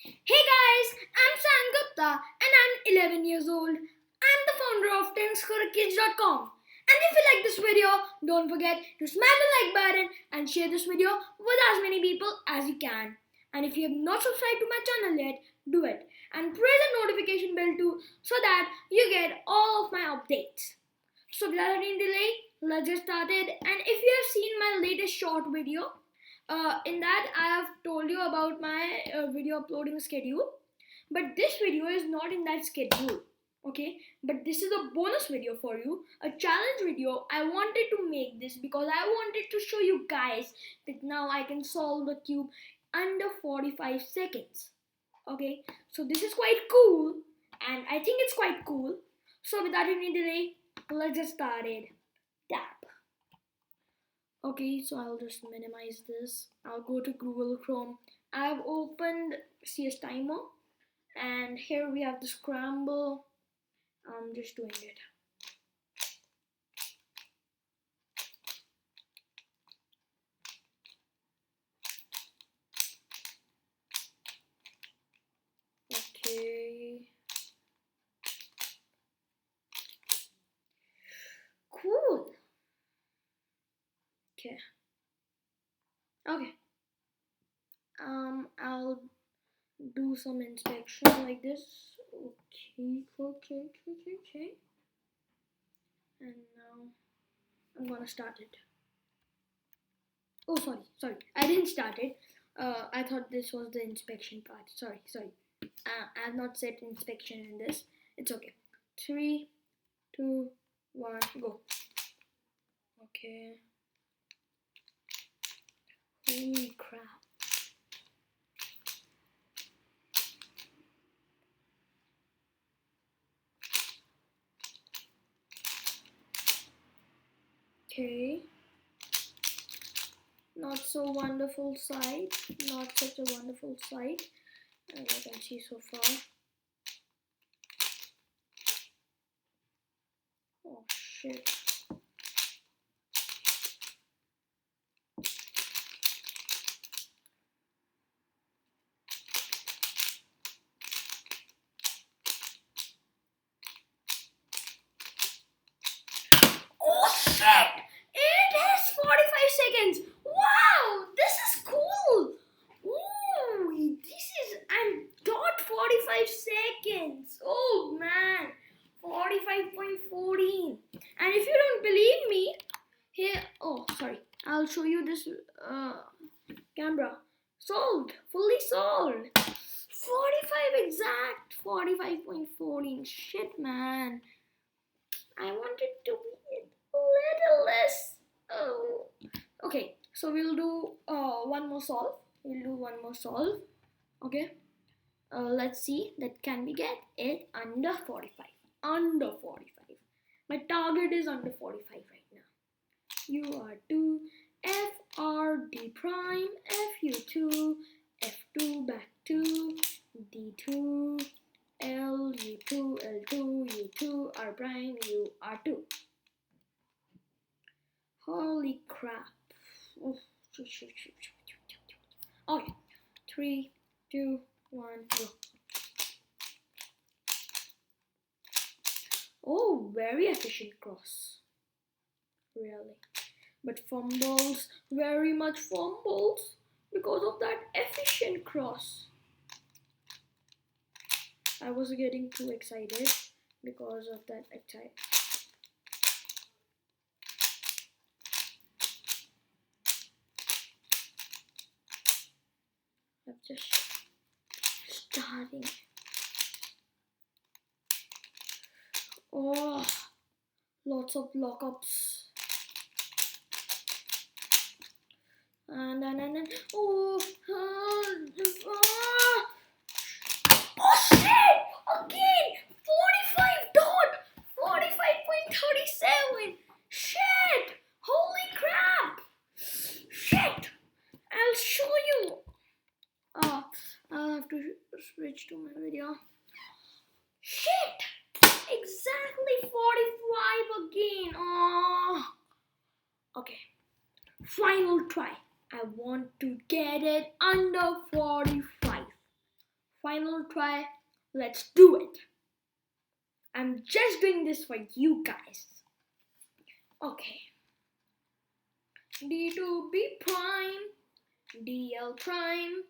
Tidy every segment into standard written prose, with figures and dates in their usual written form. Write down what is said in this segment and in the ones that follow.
Hey guys, I'm Saion Gupta and I'm 11 years old. I'm the founder of 10scorekids.com. And if you like this video, don't forget to smash the like button and share this video with as many people as you can. And if you have not subscribed to my channel yet, do it. And press the notification bell too so that you get all of my updates. So without any delay, let's get started. And if you have seen my latest short video, in that I have told you about my video uploading schedule, but this video is not in that schedule. Okay, but this is a bonus video for you, a challenge video. I wanted to make this because I wanted to show you guys that now I can solve the cube under 45 seconds. Okay, so this is quite cool, and I think it's quite cool. So without any delay, let's get started. Tap. Okay, so I'll just minimize this. I'll go to Google Chrome. I've opened CS Timer, and here we have the scramble. I'm just doing it. Okay. Cool. Okay. Okay. I'll do some inspection like this. Okay. And now I'm gonna start it. Oh, sorry. I didn't start it. I thought this was the inspection part. Sorry. I have not set inspection in this. It's okay. 3, 2, 1, go. Okay. Holy crap. Okay. Not so wonderful sight. Not such a wonderful sight as I can see so far. Oh shit. Oh shit! It has 45 seconds. Wow, this is cool. Ooh, I'm dot 45 seconds. Oh man, 45.14. And if you don't believe me, here. Oh, sorry. I'll show you this camera. Solved. Fully solved. 45 exact. 45.14. Shit, man. I wanted to be a little less. Oh. Okay, so we'll do one more solve. Okay. Let's see that can we get it under 45. Under 45. My target is under 45 right now. UR2, FRD prime, FU2, F2 back to D2, L, U2, L2, U2, R prime, UR2. Holy crap. Oh, okay, 3, 2, 1, go. Oh, very efficient cross. Really. But fumbles, very much fumbles because of that efficient cross. I was getting too excited because of that attack. I'm just starting. Oh, lots of lockups. And oh shit! Again! 45 dot! 45.37! Shit! Holy crap! Shit! I'll show you! I'll have to switch to my video. Shit! Exactly 45 again! Oh. Okay. Final try. I want to get it under 45. Final try. Let's do it. I'm just doing this for you guys. Okay. D to B prime, DL prime,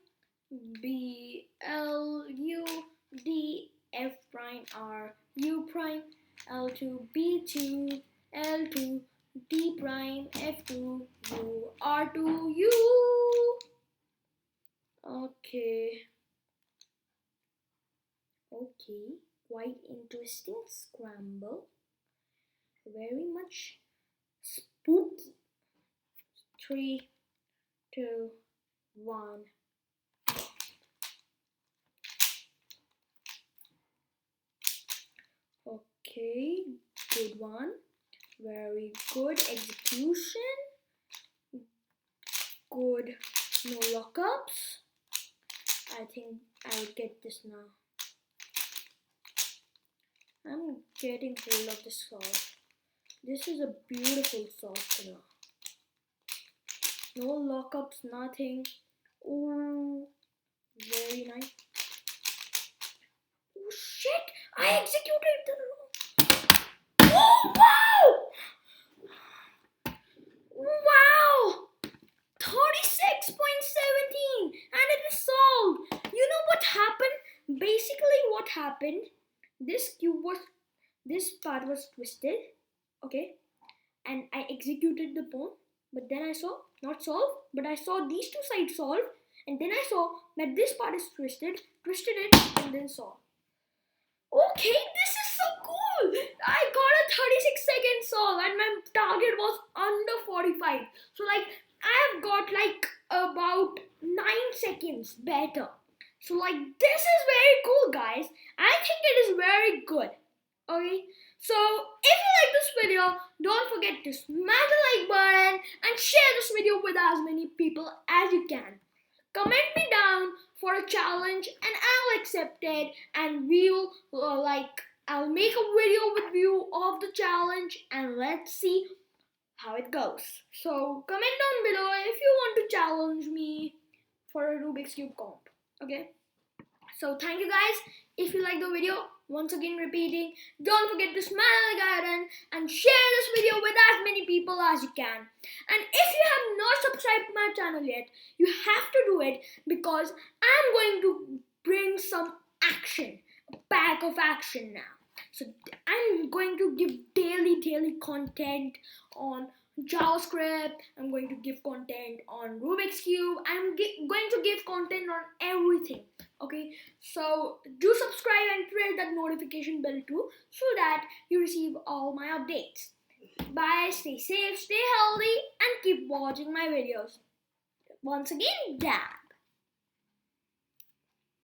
BLU, DF prime, RU prime, L2, B2, L2, D prime, F2, U, R2, U. Okay. Quite interesting scramble. Very much spooky. 3, 2, 1. Okay, good one. Very good execution. Good, no lockups. I think I'll get this now. I'm getting hold of this sauce. This is a beautiful sauce now. No lockups, nothing. Oh, very nice. Oh shit! I executed the wrong. Oh wow! Wow! 36.17 and it is solved. You know what happened? Basically what happened, this part was twisted, okay, and I executed the pawn, but then I saw not solved, but I saw these two sides solved, and then I saw that this part is twisted it, and then solved. Okay, this is so cool. I got a 36-second solve and my target was under 45. So like I've got like about 9 seconds better. So like this is very cool, guys. I think it is very good. Okay, so if you like this video, don't forget to smash the like button and share this video with as many people as you can. Comment me down for a challenge and I'll accept it, and we'll I'll make a video with you of the challenge and let's see how it goes. So comment down below if you want to challenge me for a Rubik's Cube comp. Okay, so thank you guys. If you like the video, once again repeating, don't forget to smash the like button and share this video with as many people as you can. And if you have not subscribed to my channel yet, you have to do it, because I'm going to bring some action, a pack of action now. So I'm going to give daily content on JavaScript. I'm going to give content on Rubik's Cube. I'm going to give content on everything. Okay, so do subscribe and press that notification bell too, so that you receive all my updates. Bye, stay safe, stay healthy, and keep watching my videos. Once again, Dad.